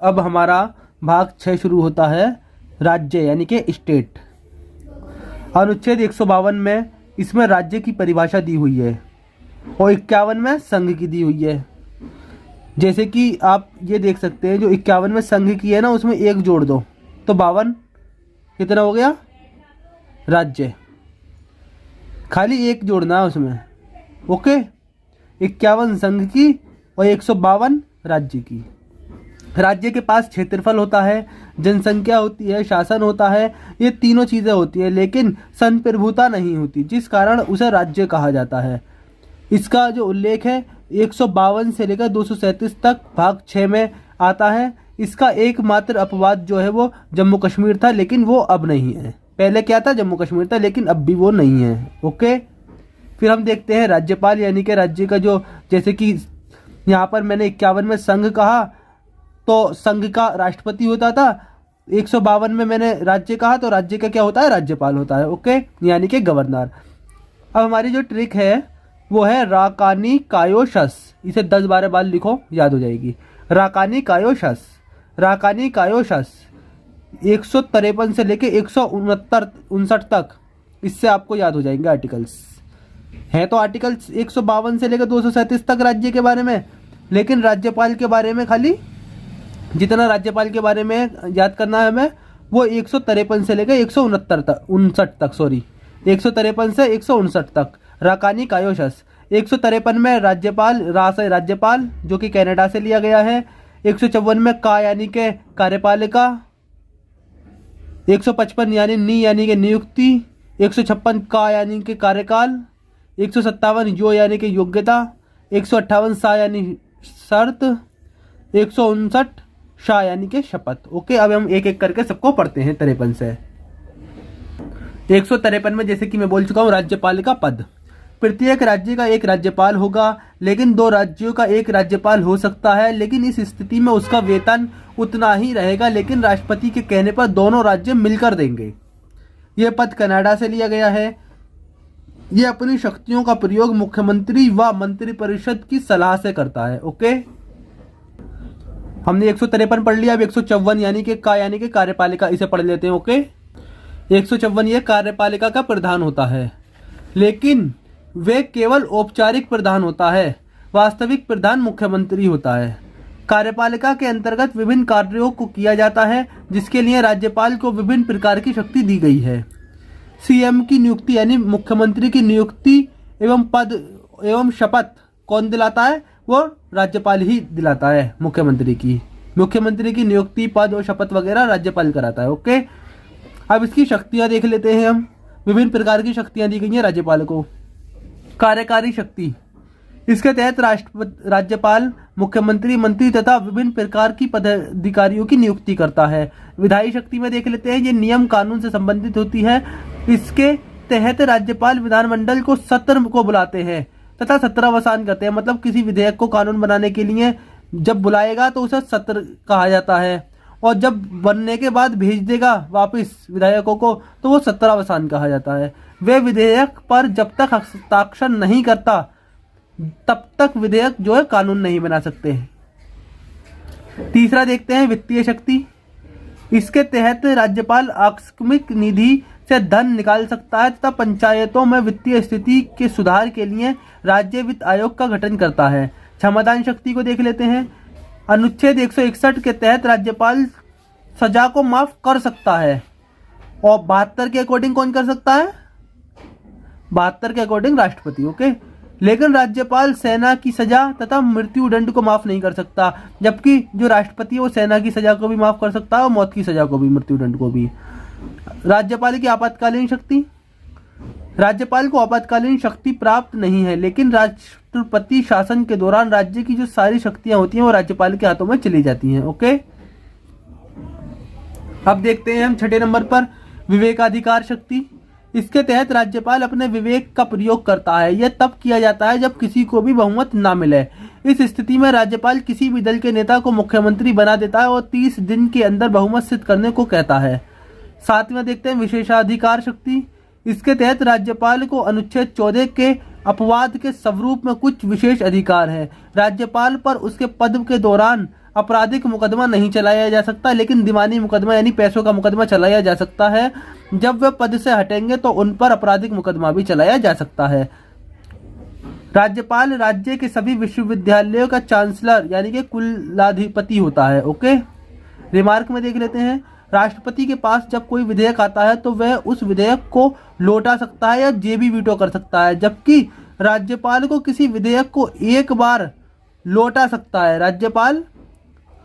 अब हमारा भाग 6 शुरू होता है, राज्य यानी कि स्टेट। अनुच्छेद 152 में इसमें राज्य की परिभाषा दी हुई है और 51 में संघ की दी हुई है। जैसे कि आप ये देख सकते हैं, जो 51 में संघ की है ना, उसमें एक जोड़ दो तो 52 कितना हो गया राज्य, खाली एक जोड़ना है उसमें। ओके, 51 संघ की और 152 राज्य की। राज्य के पास क्षेत्रफल होता है, जनसंख्या होती है, शासन होता है, ये तीनों चीज़ें होती है, लेकिन संप्रभुता नहीं होती, जिस कारण उसे राज्य कहा जाता है। इसका जो उल्लेख है 152 से लेकर 237 तक भाग 6 में आता है। इसका एकमात्र अपवाद जो है वो जम्मू कश्मीर था, लेकिन वो अब नहीं है। पहले क्या था, जम्मू कश्मीर था, लेकिन अब भी वो नहीं है। ओके, फिर हम देखते हैं राज्यपाल यानी कि राज्य का जो, जैसे कि यहाँ पर मैंने 51 में संघ कहा तो संघ का राष्ट्रपति होता था, 152 में मैंने राज्य कहा तो राज्य का क्या होता है, राज्यपाल होता है। ओके, यानी कि गवर्नर। अब हमारी जो ट्रिक है वो है राकानी कायोशस। इसे 10-12 बार लिखो, याद हो जाएगी। राकानी कायोशस, राकानी कायोशस 153 से लेके 169 तक, इससे आपको याद हो जाएंगे आर्टिकल्स। है तो आर्टिकल्स 152 से लेकर 237 तक राज्य के बारे में, लेकिन राज्यपाल के बारे में खाली जितना राज्यपाल के बारे में याद करना है हमें, वो 153 से लेकर 159 तक, सॉरी 153 से 159 तक राकानी कायोशस। 153 में राज्यपाल, रा से राज्यपाल जो कि कनाडा से लिया गया है। 154 में का यानी के कार्यपालिका, 155 यानी नी यानी के नियुक्ति, 156 का यानी के कार्यकाल, 157 यो यानी कि योग्यता, 158 सा यानी शर्त, 159 शाह यानी कि शपथ। ओके, अब हम एक एक करके सबको पढ़ते हैं 53 से। 153 में जैसे कि मैं बोल चुका हूँ, राज्यपाल का पद। प्रत्येक राज्य का एक राज्यपाल होगा, लेकिन 2 राज्यों का एक राज्यपाल हो सकता है, लेकिन इस स्थिति में उसका वेतन उतना ही रहेगा, लेकिन राष्ट्रपति के कहने पर दोनों राज्य मिलकर देंगे। यह पद कनाडा से लिया गया है। यह अपनी शक्तियों का प्रयोग मुख्यमंत्री व मंत्रिपरिषद की सलाह से करता है। ओके, हमने 153 पढ़ लिया। अब 154 यानी कि का यानी कि कार्यपालिका, इसे पढ़ लेते हैं। ओके, 154 ये कार्यपालिका का प्रधान होता है, लेकिन वे केवल औपचारिक प्रधान होता है, वास्तविक प्रधान मुख्यमंत्री होता है। कार्यपालिका के अंतर्गत विभिन्न कार्यों को किया जाता है, जिसके लिए राज्यपाल को विभिन्न प्रकार की शक्ति दी गई है। सीएम की नियुक्ति यानी मुख्यमंत्री की नियुक्ति एवं पद एवं शपथ कौन दिलाता है, वो राज्यपाल ही दिलाता है। मुख्यमंत्री की नियुक्ति, पद और शपथ वगैरह राज्यपाल कराता है। ओके, अब इसकी शक्तियां देख लेते हैं हम। विभिन्न प्रकार की शक्तियां दी गई हैं राज्यपाल को। कार्यकारी शक्ति, इसके तहत राज्यपाल मुख्यमंत्री, मंत्री तथा विभिन्न प्रकार की पदाधिकारियों की नियुक्ति करता है। विधायी शक्ति में देख लेते हैं, ये नियम कानून से संबंधित होती है। इसके तहत राज्यपाल विधानमंडल को सत्र को बुलाते हैं तथा सत्रावसान करते हैं। मतलब किसी विधेयक को कानून बनाने के लिए जब बुलाएगा तो उसे सत्र कहा जाता है, और जब बनने के बाद भेज देगा वापस विधायकों को तो वो सत्रावसान कहा जाता है। वे विधेयक पर जब तक हस्ताक्षर नहीं करता तब तक विधेयक जो है कानून नहीं बना सकते हैं। तीसरा देखते हैं वित्तीय शक्ति। इसके तहत राज्यपाल आकस्मिक निधि से धन निकाल सकता है तथा पंचायतों में वित्तीय स्थिति के सुधार के लिए राज्य वित्त आयोग का गठन करता है। क्षमादान शक्ति को देख लेते हैं। अनुच्छेद 161 के तहत राज्यपाल सजा को माफ कर सकता है, और 72 के अकॉर्डिंग कौन कर सकता है, 72 के अकॉर्डिंग राष्ट्रपति। ओके, लेकिन राज्यपाल सेना की सजा तथा मृत्यु दंड को माफ नहीं कर सकता, जबकि जो राष्ट्रपति है वो सेना की सजा को भी माफ कर सकता है और मौत की सजा को भी, मृत्यु दंड को भी। राज्यपाल की आपातकालीन शक्ति, राज्यपाल को आपातकालीन शक्ति प्राप्त नहीं है, लेकिन राष्ट्रपति शासन के दौरान राज्य की जो सारी शक्तियां होती हैं वो राज्यपाल के हाथों में चली जाती हैं। ओके, अब देखते हैं हम 6 नंबर पर विवेकाधिकार शक्ति। इसके तहत राज्यपाल अपने विवेक का प्रयोग करता है। यह तब किया जाता है जब किसी को भी बहुमत ना मिले। इस स्थिति में राज्यपाल किसी भी दल के नेता को मुख्यमंत्री बना देता है और 30 दिन के अंदर बहुमत सिद्ध करने को कहता है। 7वां देखते हैं विशेषाधिकार शक्ति। इसके तहत राज्यपाल को अनुच्छेद 14 के अपवाद के स्वरूप में कुछ विशेष अधिकार है। राज्यपाल पर उसके पद के दौरान आपराधिक मुकदमा नहीं चलाया जा सकता, लेकिन दीवानी मुकदमा यानी पैसों का मुकदमा चलाया जा सकता है। जब वे पद से हटेंगे तो उन पर आपराधिक मुकदमा भी चलाया जा सकता है। राज्यपाल राज्य के सभी विश्वविद्यालयों का चांसलर यानी कि कुलाधिपति होता है। ओके, रिमार्क में देख लेते हैं। राष्ट्रपति के पास जब कोई विधेयक आता है तो वह उस विधेयक को लौटा सकता है या जेबी वीटो कर सकता है, जबकि राज्यपाल को किसी विधेयक को एक बार लौटा सकता है। राज्यपाल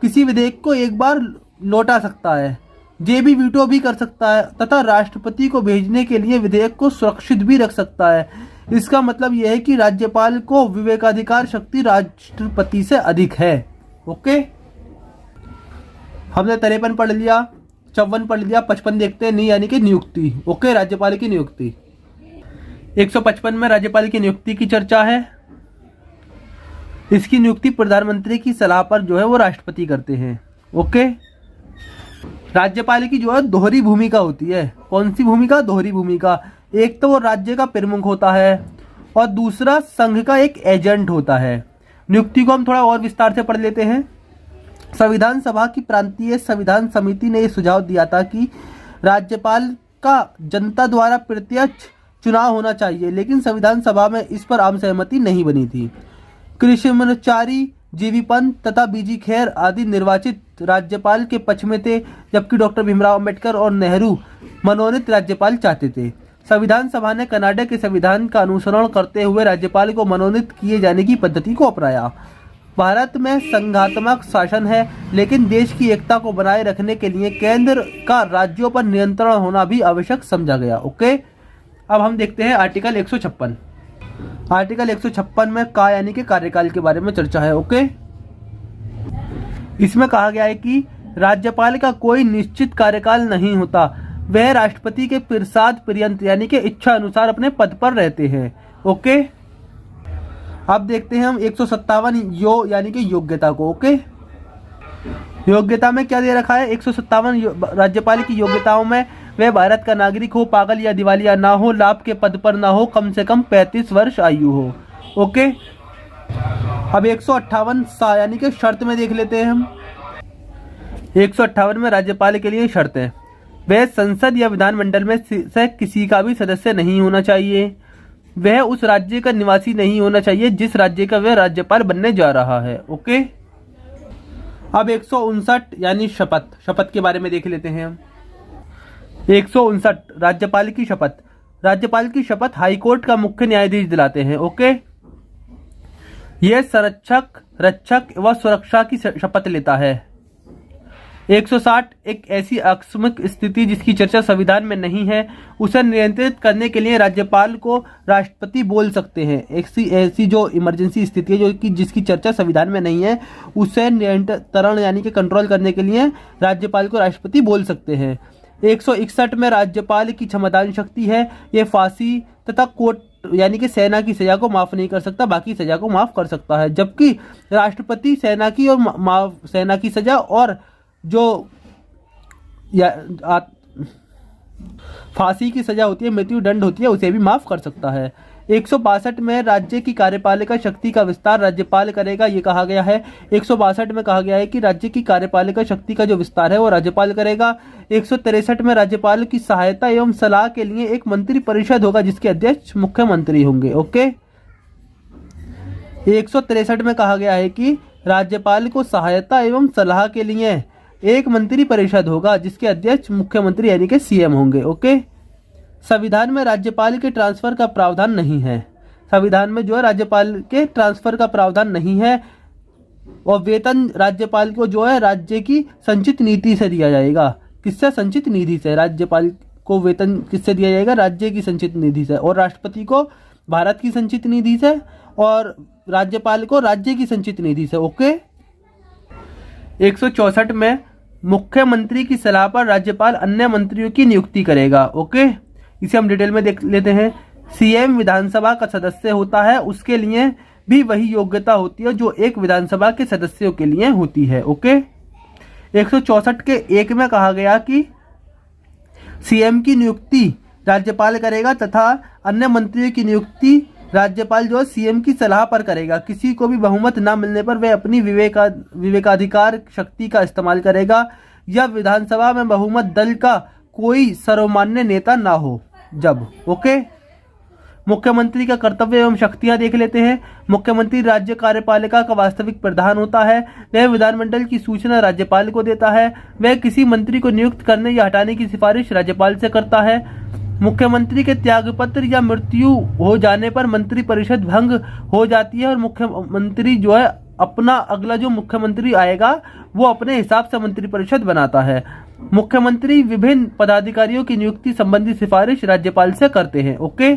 किसी विधेयक को एक बार लौटा सकता है, जेबी वीटो भी कर सकता है तथा राष्ट्रपति को भेजने के लिए विधेयक को सुरक्षित भी रख सकता है। इसका मतलब यह है कि राज्यपाल को विवेकाधिकार शक्ति राष्ट्रपति से अधिक है। ओके, हमने 53 पढ़ लिया, 54 पढ़ लिया, 55 देखते हैं, यानी कि नियुक्ति। ओके, राज्यपाल की नियुक्ति। 155 में राज्यपाल की नियुक्ति की चर्चा है। इसकी नियुक्ति प्रधानमंत्री की सलाह पर जो है वो राष्ट्रपति करते हैं। ओके, राज्यपाल की जो है दोहरी भूमिका होती है। कौन सी भूमिका? दोहरी भूमिका। एक तो वो राज्य का प्रमुख होता है और दूसरा संघ का एक एजेंट होता है। नियुक्ति को हम थोड़ा और विस्तार से पढ़ लेते हैं। संविधान सभा की प्रांतीय संविधान समिति ने यह सुझाव दिया था कि राज्यपाल का जनता द्वारा प्रत्यक्ष चुनाव होना चाहिए, लेकिन संविधान सभा में इस पर आम सहमति नहीं बनी थी। कृष्णाचारी, जीवी पंत तथा बीजी खैर आदि निर्वाचित राज्यपाल के पक्ष में थे, जबकि डॉक्टर भीमराव अंबेडकर और नेहरू मनोनीत राज्यपाल चाहते थे। संविधान सभा ने कनाडा के संविधान का अनुसरण करते हुए राज्यपाल को मनोनीत किए जाने की पद्धति को अपनाया। भारत में संघात्मक शासन है, लेकिन देश की एकता को बनाए रखने के लिए केंद्र का राज्यों पर नियंत्रण होना भी आवश्यक समझा गया। ओके, अब हम देखते हैं आर्टिकल 156। आर्टिकल 156 में का यानी कि कार्यकाल के बारे में चर्चा है। ओके, इसमें कहा गया है कि राज्यपाल का कोई निश्चित कार्यकाल नहीं होता, वह राष्ट्रपति के प्रसाद पर्यंत यानी कि इच्छा अनुसार अपने पद पर रहते हैं। ओके, अब देखते हैं हम 157 यानी कि योग्यता को। ओके, योग्यता में क्या दे रखा है? 157 राज्यपाल की योग्यताओं में वह भारत का नागरिक हो, पागल या दिवालिया ना हो, लाभ के पद पर ना हो, कम से कम 35 वर्ष आयु हो। ओके, अब 158 यानी कि शर्त में देख लेते हैं हम। 158 में राज्यपाल के लिए शर्त है, वह संसद या विधानमंडल में से किसी का भी सदस्य नहीं होना चाहिए, वह उस राज्य का निवासी नहीं होना चाहिए जिस राज्य का वह राज्यपाल बनने जा रहा है। ओके, अब 159 यानी शपथ के बारे में देख लेते हैं हम। 159 राज्यपाल की शपथ। राज्यपाल की शपथ हाईकोर्ट का मुख्य न्यायाधीश दिलाते हैं। ओके, यह संरक्षक, रक्षक व सुरक्षा की शपथ लेता है। 160 एक ऐसी आकस्मिक स्थिति जिसकी चर्चा संविधान में नहीं है, उसे नियंत्रित करने के लिए राज्यपाल को राष्ट्रपति बोल सकते हैं। ऐसी जो इमरजेंसी स्थिति है जो कि जिसकी चर्चा संविधान में नहीं है, उसे नियंत्रण यानी कि कंट्रोल करने के लिए राज्यपाल को राष्ट्रपति बोल सकते हैं। 161 में राज्यपाल की क्षमतान शक्ति है, ये फांसी तथा कोर्ट यानी कि सेना की सजा को माफ नहीं कर सकता, बाकी सजा को माफ कर सकता है, जबकि राष्ट्रपति सेना की और सेना की सजा और जो फांसी की सजा होती है, मृत्यु दंड होती है, उसे भी माफ कर सकता है। 162 में राज्य की कार्यपालिका शक्ति का विस्तार राज्यपाल करेगा, ये कहा गया है। 162 में कहा गया है कि राज्य की कार्यपालिका शक्ति का जो विस्तार है वो राज्यपाल करेगा। 163 में राज्यपाल की सहायता एवं सलाह के लिए एक मंत्री परिषद होगा जिसके अध्यक्ष मुख्यमंत्री होंगे। ओके, 163 में कहा गया है कि राज्यपाल को सहायता एवं सलाह के लिए एक मंत्री परिषद होगा जिसके अध्यक्ष मुख्यमंत्री यानी कि सीएम होंगे। ओके, संविधान में राज्यपाल के ट्रांसफर का प्रावधान नहीं है। संविधान में जो है राज्यपाल के ट्रांसफर का प्रावधान नहीं है, और वेतन राज्यपाल को जो है राज्य की संचित नीति से दिया जाएगा। किससे? संचित निधि से। राज्यपाल को वेतन किससे दिया जाएगा? राज्य की संचित निधि से, और राष्ट्रपति को भारत की संचित निधि से, और राज्यपाल को राज्य की संचित निधि से। ओके, 164 में मुख्यमंत्री की सलाह पर राज्यपाल अन्य मंत्रियों की नियुक्ति करेगा। ओके, इसे हम डिटेल में देख लेते हैं। सीएम विधानसभा का सदस्य होता है, उसके लिए भी वही योग्यता होती है जो एक विधानसभा के सदस्यों के लिए होती है। ओके, 164 के 1 में कहा गया कि सीएम की नियुक्ति राज्यपाल करेगा तथा अन्य मंत्रियों की नियुक्ति राज्यपाल जो है सीएम की सलाह पर करेगा। किसी को भी बहुमत ना मिलने पर वह अपनी विवेकाधिकार शक्ति का इस्तेमाल करेगा या विधानसभा में बहुमत दल का कोई सर्वमान्य नेता ना हो जब। ओके, मुख्यमंत्री का कर्तव्य एवं शक्तियां देख लेते हैं। मुख्यमंत्री राज्य कार्यपालिका का वास्तविक प्रधान होता है। वह विधानमंडल की सूचना राज्यपाल को देता है। वह किसी मंत्री को नियुक्त करने या हटाने की सिफारिश राज्यपाल से करता है। मुख्यमंत्री के त्यागपत्र या मृत्यु हो जाने पर मंत्री परिषद भंग हो जाती है और मुख्यमंत्री जो है अपना अगला जो मुख्यमंत्री आएगा वो अपने हिसाब से मंत्री परिषद बनाता है। मुख्यमंत्री विभिन्न पदाधिकारियों की नियुक्ति संबंधी सिफारिश राज्यपाल से करते हैं। ओके,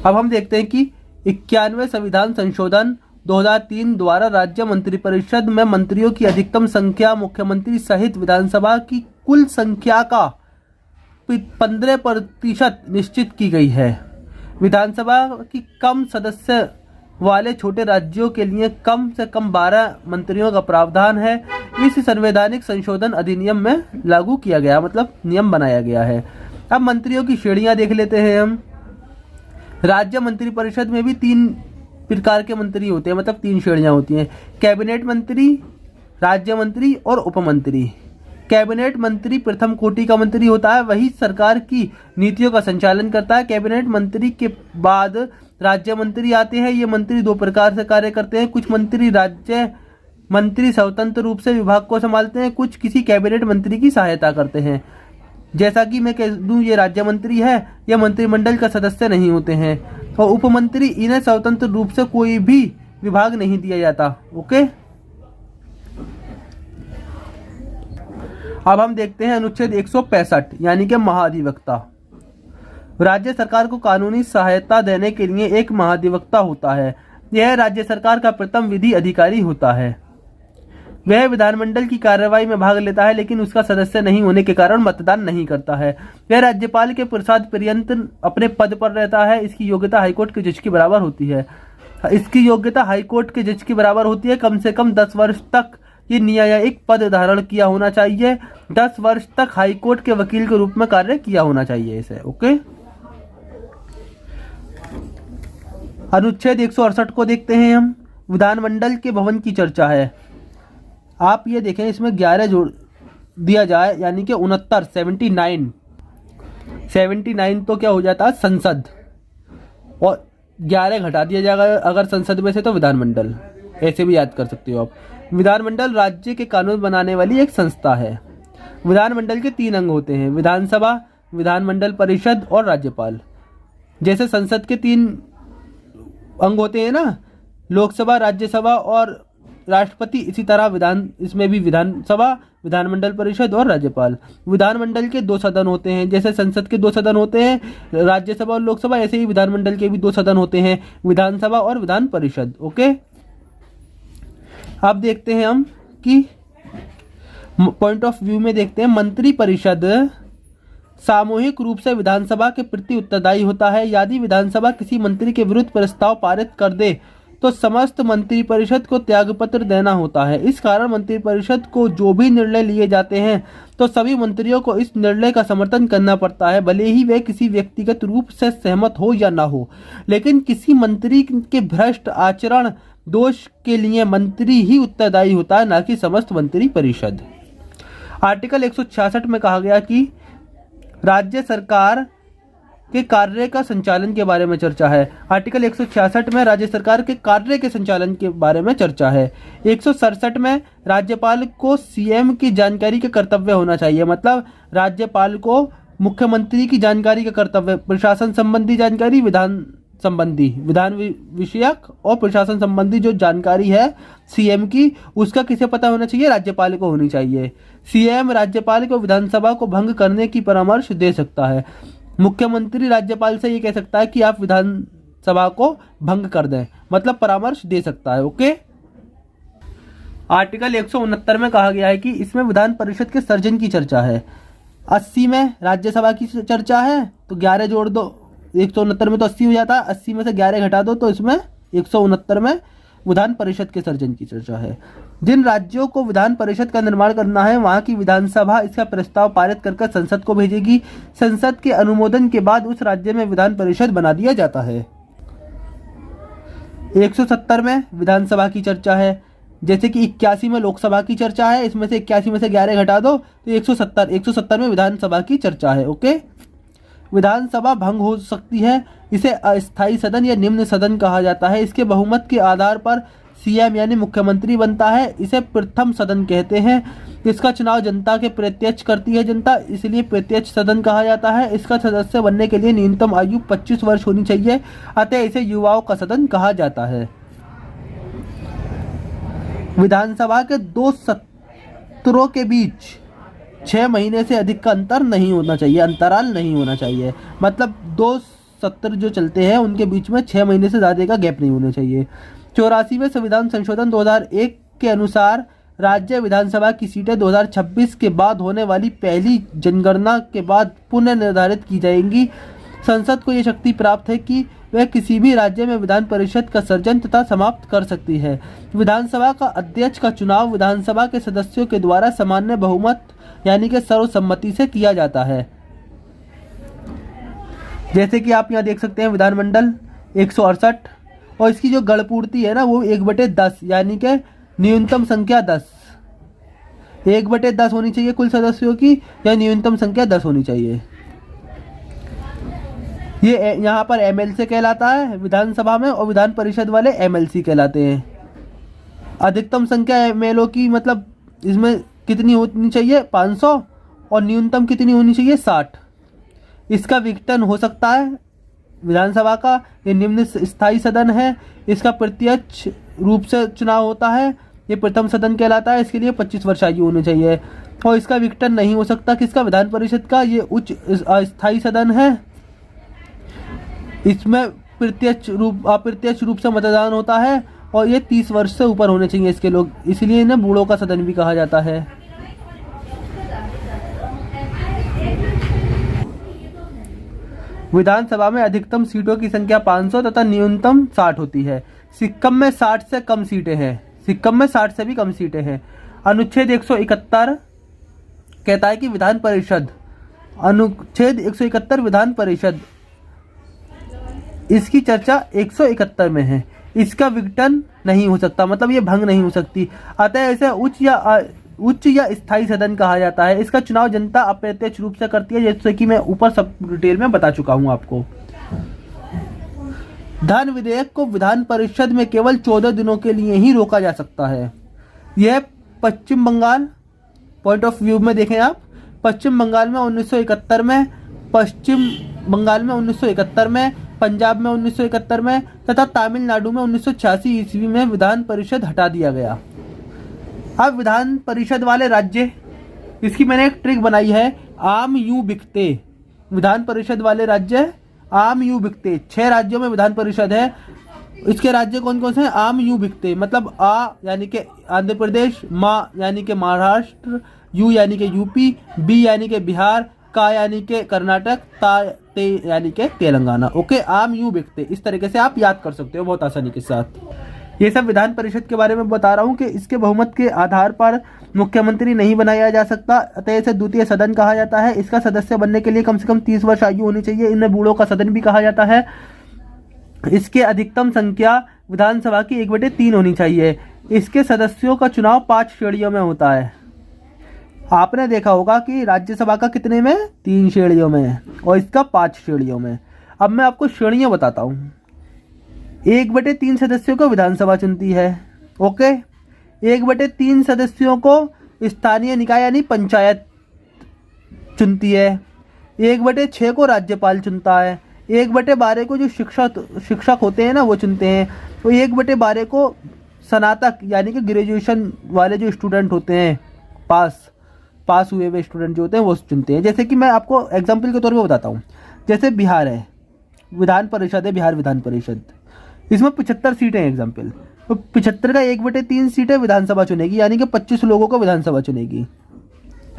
अब हम देखते हैं कि 91वें संविधान संशोधन 2003 द्वारा राज्य मंत्रिपरिषद में मंत्रियों की अधिकतम संख्या मुख्यमंत्री सहित विधानसभा की कुल संख्या का 15% निश्चित की गई है। विधानसभा की कम सदस्य वाले छोटे राज्यों के लिए कम से कम 12 मंत्रियों का प्रावधान है। इस संवैधानिक संशोधन अधिनियम में लागू किया गया, मतलब नियम बनाया गया है। अब मंत्रियों की श्रेणियां देख लेते हैं हम। राज्य मंत्रिपरिषद में भी 3 प्रकार के मंत्री होते हैं, मतलब 3 श्रेणियां होती हैं। कैबिनेट मंत्री, राज्य मंत्री और उपमंत्री। कैबिनेट मंत्री प्रथम कोटि का मंत्री होता है, वही सरकार की नीतियों का संचालन करता है। कैबिनेट मंत्री के बाद राज्य मंत्री आते हैं। ये मंत्री 2 प्रकार से कार्य करते हैं। कुछ मंत्री राज्य मंत्री स्वतंत्र रूप से विभाग को संभालते हैं, कुछ किसी कैबिनेट मंत्री की सहायता करते हैं। जैसा कि मैं कह दूं, ये राज्य मंत्री है, यह मंत्रिमंडल का सदस्य नहीं होते हैं। और उपमंत्री, इन्हें स्वतंत्र रूप से कोई भी विभाग नहीं दिया जाता। ओके, अब हम देखते हैं अनुच्छेद 165 यानी कि महाधिवक्ता। राज्य सरकार को कानूनी सहायता देने के लिए एक महाधिवक्ता होता है। यह राज्य सरकार का प्रथम विधि अधिकारी होता है। वह विधानमंडल की कार्यवाही में भाग लेता है, लेकिन उसका सदस्य नहीं होने के कारण मतदान नहीं करता है। वह राज्यपाल के प्रसाद पर्यंत अपने पद पर रहता है। इसकी योग्यता हाईकोर्ट के जज के बराबर होती है। इसकी योग्यता हाईकोर्ट के जज के बराबर होती है। कम से कम 10 वर्ष तक ये न्यायिक पद धारण किया होना चाहिए। 10 वर्ष तक हाईकोर्ट के वकील के रूप में कार्य किया होना चाहिए इसे। ओके, अनुच्छेद 168 को देखते हैं हम। विधानमंडल के भवन की चर्चा है। आप ये देखें, इसमें 11 जोड़ दिया जाए यानी कि 69 79 तो क्या हो जाता है संसद, और 11 घटा दिया जाएगा अगर संसद में से तो विधानमंडल। ऐसे भी याद कर सकते हो आप। विधानमंडल राज्य के कानून बनाने वाली एक संस्था है। विधानमंडल के 3 अंग होते हैं, विधानसभा, विधानमंडल परिषद और राज्यपाल। जैसे संसद के 3 अंग होते हैं ना, लोकसभा, राज्यसभा और राष्ट्रपति, इसी तरह इसमें भी विधानसभा, विधानमंडल परिषद और राज्यपाल। विधानमंडल के 2 सदन होते हैं, जैसे संसद के 2 सदन होते हैं, राज्यसभा और लोकसभा, ऐसे ही विधानमंडल के भी 2 सदन होते हैं, विधानसभा और विधान परिषद। ओके, अब देखते हैं हम कि पॉइंट ऑफ व्यू में देखते हैं। मंत्री परिषद सामूहिक रूप से विधानसभा के प्रति उत्तरदायी होता है। यदि विधानसभा किसी मंत्री के विरुद्ध प्रस्ताव पारित कर दे तो समस्त मंत्रिपरिषद को त्यागपत्र देना होता है। इस कारण मंत्रिपरिषद को जो भी निर्णय लिए जाते हैं तो सभी मंत्रियों को इस निर्णय का समर्थन करना पड़ता है, भले ही वे किसी व्यक्तिगत रूप से सहमत हो या ना हो। लेकिन किसी मंत्री के भ्रष्ट आचरण दोष के लिए मंत्री ही उत्तरदायी होता है, ना कि समस्त मंत्रिपरिषद। आर्टिकल 166 में कहा गया कि राज्य सरकार के कार्य का संचालन के बारे में चर्चा है। आर्टिकल 166 में राज्य सरकार के कार्य के संचालन के बारे में चर्चा है। 167 में राज्यपाल को सीएम की जानकारी का कर्तव्य होना चाहिए, मतलब राज्यपाल को मुख्यमंत्री की जानकारी का कर्तव्य, प्रशासन संबंधी जानकारी, विधान विषयक और प्रशासन संबंधी जो जानकारी है सीएम की, उसका किसे पता होना चाहिए? राज्यपाल को होनी चाहिए। सीएम राज्यपाल को विधानसभा को भंग करने की परामर्श दे सकता है। मुख्यमंत्री राज्यपाल से ये कह सकता है कि आप विधानसभा को भंग कर दें, मतलब परामर्श दे सकता है। ओके, आर्टिकल 169 में कहा गया है कि इसमें विधान परिषद के सर्जन की चर्चा है। 80 में राज्यसभा की चर्चा है, तो 11 जोड़ दो, 169 में तो 80 हो जाता है, 80 में से 11 घटा दो तो इसमें 169 में विधान परिषद के सर्जन की चर्चा है। जिन राज्यों को विधान परिषद का निर्माण करना है वहां की विधानसभा इसका प्रस्ताव पारित कर संसद को भेजेगी। संसद के अनुमोदन के बाद उस राज्य में विधान परिषद बना दिया जाता है। 170 में विधानसभा की चर्चा है। जैसे कि 81 में लोकसभा की चर्चा है, इसमें से 81 में से 11 घटा दो तो 170 में विधानसभा की चर्चा है। ओके, विधानसभा भंग हो सकती है, इसे अस्थायी सदन या निम्न सदन कहा जाता है। इसके बहुमत के आधार पर सीएम यानी मुख्यमंत्री बनता है, इसे प्रथम सदन कहते हैं। इसका चुनाव जनता के प्रत्यक्ष करती है जनता, इसलिए प्रत्यक्ष सदन कहा जाता है। इसका सदस्य बनने के लिए न्यूनतम आयु 25 वर्ष होनी चाहिए, अतः इसे युवाओं का सदन कहा जाता है। विधानसभा के 2 सत्रों के बीच 6 महीने से अधिक का अंतराल नहीं होना चाहिए। मतलब 2 सत्र जो चलते हैं उनके बीच में 6 महीने से ज़्यादा का गैप नहीं होना चाहिए। 84वें संविधान संशोधन 2001 के अनुसार राज्य विधानसभा की सीटें 2026 के बाद होने वाली पहली जनगणना के बाद पुनः निर्धारित की जाएंगी। संसद को ये शक्ति प्राप्त है कि वह किसी भी राज्य में विधान परिषद का सर्जन तथा समाप्त कर सकती है। विधानसभा का अध्यक्ष का चुनाव विधानसभा के सदस्यों के द्वारा सामान्य बहुमत यानी कि सर्वसम्मति से किया जाता है। जैसे कि आप यहाँ देख सकते हैं विधानमंडल 168 और इसकी जो गणपूर्ति है ना वो 1/10 यानी कि न्यूनतम संख्या 10 1/10 होनी चाहिए कुल सदस्यों की, या न्यूनतम संख्या 10 होनी चाहिए। ये यहाँ पर एमएलसी कहलाता है विधानसभा में, और विधान परिषद वाले एमएलसी कहलाते हैं। अधिकतम संख्या एमएलओ की मतलब इसमें कितनी होनी चाहिए 500, और न्यूनतम कितनी होनी चाहिए 60। इसका विघटन हो सकता है विधानसभा का। ये निम्न स्थायी सदन है, इसका प्रत्यक्ष रूप से चुनाव होता है, ये प्रथम सदन कहलाता है। इसके लिए 25 वर्ष आयु होनी चाहिए, और इसका विघटन नहीं हो सकता किसका, विधान परिषद का। ये उच्च अस्थायी सदन है, इसमें अप्रत्यक्ष रूप से मतदान होता है, और ये 30 वर्ष से ऊपर होने चाहिए इसके लोग, इसलिए इन्हें बूढ़ों का सदन भी कहा जाता है। विधानसभा में अधिकतम सीटों की संख्या 500 तथा न्यूनतम 60 होती है। सिक्किम में 60 से कम सीटें हैं, सिक्किम में 60 से भी कम सीटें हैं। अनुच्छेद 171 कहता है कि विधान परिषद, अनुच्छेद 171 विधान परिषद, इसकी चर्चा 171 में है। इसका विघटन नहीं हो सकता, मतलब ये भंग नहीं हो सकती, अतः इसे उच्च या स्थायी सदन कहा जाता है। इसका चुनाव जनता अप्रत्यक्ष रूप से करती है, जैसे कि मैं ऊपर सब डिटेल में बता चुका हूं आपको। धन विधेयक को विधान परिषद में केवल 14 दिनों के लिए ही रोका जा सकता है। यह पश्चिम बंगाल पॉइंट ऑफ व्यू में देखें आप, पश्चिम बंगाल में 1971 में, पश्चिम बंगाल में 1971 में, पंजाब में 1971 में तथा तमिलनाडु में 1986 ईस्वी में विधान परिषद हटा दिया गया। अब विधान परिषद वाले राज्य, इसकी मैंने एक ट्रिक बनाई है, आम यू बिकते। विधान परिषद वाले राज्य आम यू बिकते, 6 राज्यों में विधान परिषद है। इसके राज्य कौन कौन से हैं, आम यू बिकते, मतलब आ यानी कि आंध्र प्रदेश, मा यानी कि महाराष्ट्र, यू यानी कि यूपी, बी यानी कि बिहार, का यानी कि कर्नाटक, ते यानी कि तेलंगाना। ओके, आम यू बिकते, इस तरीके से आप याद कर सकते हो बहुत आसानी के साथ। ये सब विधान परिषद के बारे में बता रहा हूँ कि इसके बहुमत के आधार पर मुख्यमंत्री नहीं बनाया जा सकता, अतः इसे द्वितीय सदन कहा जाता है। इसका सदस्य बनने के लिए कम से कम 30 वर्ष आयु होनी चाहिए, इन्हें बूढ़ों का सदन भी कहा जाता है। इसके अधिकतम संख्या विधानसभा की 1/3 होनी चाहिए। इसके सदस्यों का चुनाव 5 श्रेणियों में होता है। आपने देखा होगा कि राज्यसभा का कितने में, 3 श्रेणियों में, और इसका 5 श्रेणियों में। अब मैं आपको श्रेणियां बताता हूँ। 1/3 सदस्यों को विधानसभा चुनती है। ओके, 1/3 सदस्यों को स्थानीय निकाय यानी पंचायत चुनती है। 1/6 को राज्यपाल चुनता है। 1/12 को जो शिक्षक होते हैं ना वो चुनते हैं। तो 1/12 को स्नातक यानी कि ग्रेजुएशन वाले जो स्टूडेंट होते हैं, पास हुए हुए स्टूडेंट जो होते हैं वो चुनते हैं। जैसे कि मैं आपको एग्जाम्पल के तौर पे बताता हूँ, जैसे बिहार है, विधान परिषद है, बिहार विधान परिषद, इसमें 75 सीटें हैं एग्जाम्पल। तो 75 का 1/3 सीटें विधानसभा चुनेगी, यानी कि 25 लोगों को विधानसभा चुनेगी।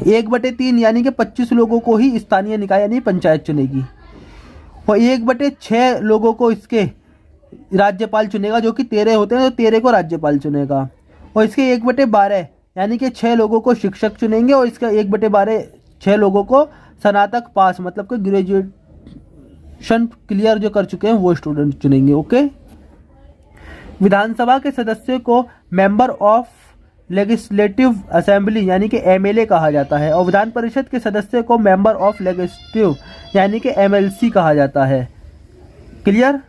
1/3 यानी कि 25 लोगों को ही स्थानीय निकाय यानी पंचायत चुनेगी, और 1/6 लोगों को इसके राज्यपाल चुनेगा, जो कि 13 होते हैं, तो 13 को राज्यपाल चुनेगा। और इसके 1/12 यानी कि 6 लोगों को शिक्षक चुनेंगे, और इसका 1/12 6 लोगों को स्नातक पास मतलब कि ग्रेजुएशन क्लियर जो कर चुके हैं वो स्टूडेंट चुनेंगे। ओके। विधानसभा के सदस्यों को मेंबर ऑफ लेजिस्लेटिव असेंबली यानी कि एमएलए कहा जाता है, और विधान परिषद के सदस्यों को मेंबर ऑफ लेजिस्लेटिव यानी कि एमएलसी कहा जाता है। क्लियर।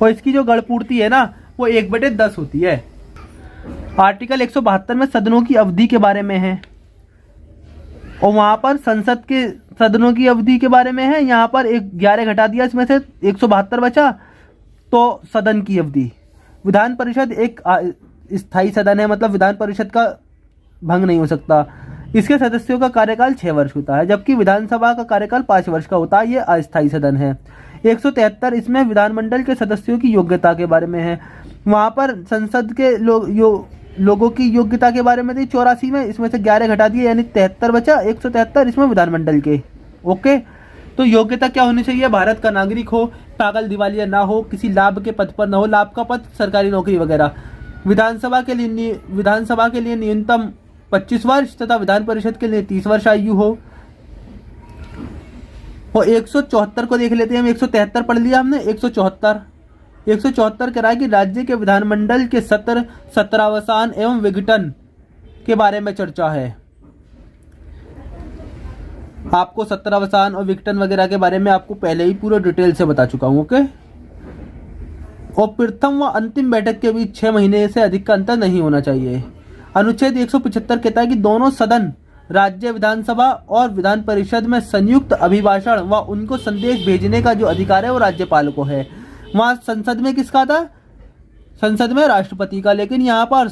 और इसकी जो गणपूर्ति है ना वो 1/10 होती है। आर्टिकल 172 में सदनों की अवधि के बारे में है, और वहां पर संसद के सदनों की अवधि के बारे में है। यहाँ पर 11 घटा दिया, इसमें से 172 बचा, तो सदन की अवधि। विधान परिषद एक स्थायी सदन है, मतलब विधान परिषद का भंग नहीं हो सकता। इसके सदस्यों का कार्यकाल 6 वर्ष होता है, जबकि विधानसभा का कार्यकाल 5 वर्ष का होता है। ये अस्थायी सदन है। 173 इसमें विधानमंडल के सदस्यों की योग्यता के बारे में है। वहाँ पर संसद के लोगों की योग्यता के बारे में थी 84 में, इसमें से 11 घटा दिए यानी 73 बचा। 173 इसमें विधानमंडल के। ओके। तो योग्यता क्या होनी चाहिए? भारत का नागरिक हो, पागल दिवालिया ना हो, किसी लाभ के पद पर ना हो, लाभ का पद सरकारी नौकरी वगैरह। विधानसभा के लिए न्यूनतम 25 वर्ष तथा विधान परिषद के लिए 30 वर्ष आयु हो। और 174 को देख लेते हैं हम। 173 पढ़ लिया हमने। 174 कह रहा है कि राज्य के विधानमंडल के सत्र, सत्रावसान एवं विघटन के बारे में चर्चा है। आपको सत्रावसान और विघटन वगैरह के बारे में आपको पहले ही पूरा डिटेल से बता चुका हूं। ओके। और प्रथम व अंतिम बैठक के बीच 6 महीने से अधिक का अंतर नहीं होना चाहिए। अनुच्छेद 175 कहता है कि दोनों सदन, राज्य विधानसभा और विधान परिषद में संयुक्त अभिभाषण व उनको संदेश भेजने का जो अधिकार है वो राज्यपाल को है। वहाँ संसद में किसका था? संसद में राष्ट्रपति का। लेकिन यहाँ पर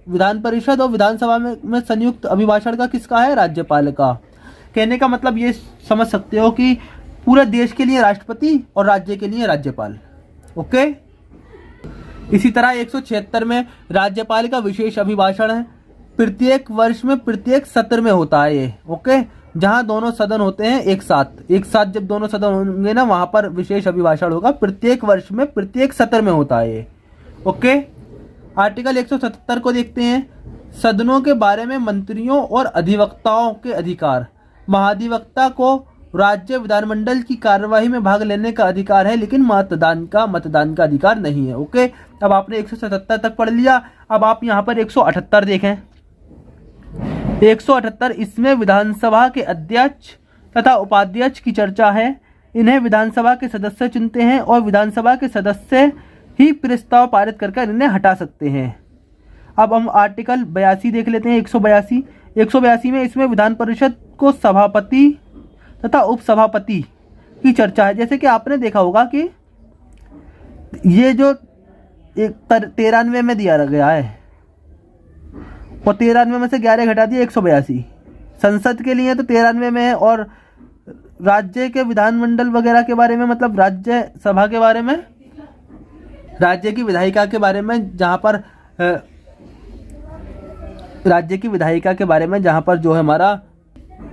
विधान परिषद और विधानसभा में संयुक्त अभिभाषण का किसका है? राज्यपाल का। कहने का मतलब ये समझ सकते हो कि पूरे देश के लिए राष्ट्रपति और राज्य के लिए राज्यपाल। ओके। इसी तरह 176 में राज्यपाल का विशेष अभिभाषण है, प्रत्येक वर्ष में प्रत्येक सत्र में होता है ये। ओके। जहां दोनों सदन होते हैं एक साथ जब दोनों सदन होंगे ना वहां पर विशेष अभिभाषण होगा, प्रत्येक वर्ष में प्रत्येक सत्र में होता है ये। ओके। आर्टिकल 177 को देखते हैं। सदनों के बारे में मंत्रियों और अधिवक्ताओं के अधिकार। महाधिवक्ता को राज्य विधानमंडल की कार्यवाही में भाग लेने का अधिकार है, लेकिन मतदान का अधिकार नहीं है। ओके। अब आपने 177 तक पढ़ लिया। अब आप यहाँ पर 178 देखें। 178 इसमें विधानसभा के अध्यक्ष तथा उपाध्यक्ष की चर्चा है। इन्हें विधानसभा के सदस्य चुनते हैं और विधानसभा के सदस्य ही प्रस्ताव पारित कर इन्हें हटा सकते हैं। अब हम आर्टिकल 82 देख लेते हैं। 182 में इसमें विधान परिषद को सभापति तथा उपसभापति की चर्चा है। जैसे कि आपने देखा होगा कि ये जो 93 में दिया गया है और 93 में से 11 घटा दिए 182 संसद के लिए तो 93 में है, और राज्य के विधानमंडल वगैरह के बारे में मतलब राज्य सभा के बारे में, राज्य की विधायिका के बारे में जहाँ पर राज्य की विधायिका के बारे में जहाँ पर जो है हमारा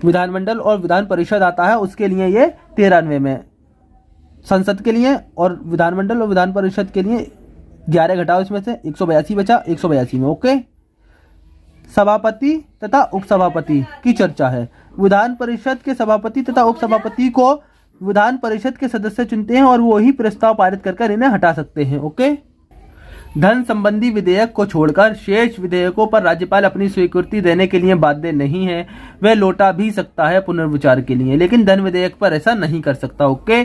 विधानमंडल और विधान परिषद आता है उसके लिए ये 93 में, संसद के लिए और विधानमंडल और विधान परिषद के लिए 11 घटाओ इसमें से 182 बचा 182 में। ओके। सभापति तथा उपसभापति की चर्चा है। विधान परिषद के सभापति तथा उपसभापति को विधान परिषद के सदस्य चुनते हैं और वो ही प्रस्ताव पारित कर इन्हें हटा सकते हैं। ओके। धन संबंधी विधेयक को छोड़कर शेष विधेयकों पर राज्यपाल अपनी स्वीकृति देने के लिए बाध्य नहीं है। वह लौटा भी सकता है पुनर्विचार के लिए, लेकिन धन विधेयक पर ऐसा नहीं कर सकता। ओके।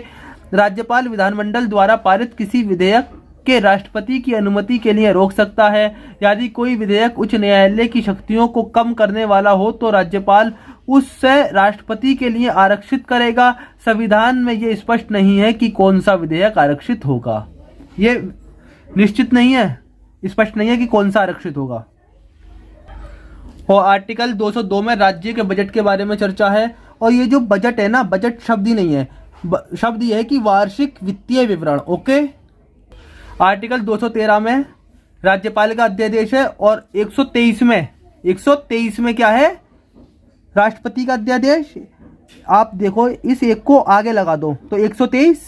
राज्यपाल विधानमंडल द्वारा पारित किसी विधेयक के राष्ट्रपति की अनुमति के लिए रोक सकता है। यदि कोई विधेयक उच्च न्यायालय की शक्तियों को कम करने वाला हो तो राज्यपाल उससे राष्ट्रपति के लिए आरक्षित करेगा। संविधान में ये स्पष्ट नहीं है कि कौन सा विधेयक आरक्षित होगा। ये निश्चित नहीं है, स्पष्ट नहीं है कि कौन सा आरक्षित होगा। और आर्टिकल 202 में राज्य के बजट के बारे में चर्चा है। और ये जो बजट है ना, बजट शब्द ही नहीं है, शब्द ये है कि वार्षिक वित्तीय विवरण। ओके। आर्टिकल 213 में राज्यपाल का अध्यादेश है और 123 में क्या है? राष्ट्रपति का अध्यादेश। आप देखो इस एक को आगे लगा दो तो 123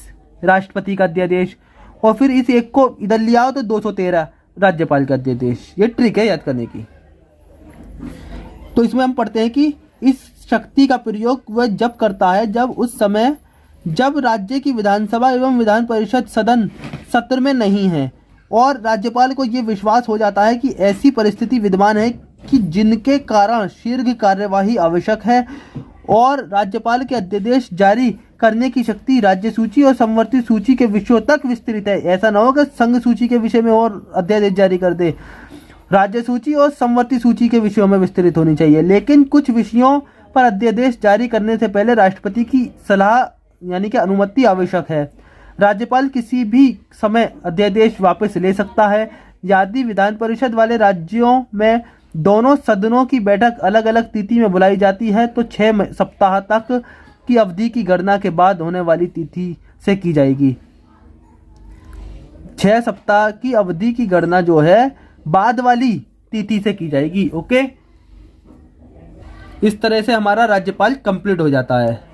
राष्ट्रपति का अध्यादेश। और फिर इस एक को इधर ले आओ तो 213 राज्यपाल का अध्यादेश। ये ट्रिक है याद करने की। तो इसमें हम पढ़ते हैं कि इस शक्ति का प्रयोग वह जब करता है जब उस समय जब राज्य की विधानसभा एवं विधान परिषद सदन सत्र में नहीं है और राज्यपाल को ये विश्वास हो जाता है कि ऐसी परिस्थिति विद्यमान है कि जिनके कारण शीघ्र कार्यवाही आवश्यक है और राज्यपाल के अध्यादेश जारी करने की शक्ति राज्य सूची और संवर्ती सूची के विषयों तक विस्तृत है। ऐसा ना हो कि संघ सूची के विषय में और अध्यादेश जारी कर दे। राज्य सूची और संवर्ती सूची के विषयों में विस्तृत होनी चाहिए। लेकिन कुछ विषयों पर अध्यादेश जारी करने से पहले राष्ट्रपति की सलाह यानी कि अनुमति आवश्यक है। राज्यपाल किसी भी समय अध्यादेश वापस ले सकता है। यदि विधान परिषद वाले राज्यों में दोनों सदनों की बैठक अलग अलग तिथि में बुलाई जाती है तो 6 सप्ताह तक की अवधि की गणना के बाद होने वाली तिथि से की जाएगी। 6 सप्ताह की अवधि की गणना जो है बाद वाली तिथि से की जाएगी। ओके, इस तरह से हमारा राज्यपाल कंप्लीट हो जाता है।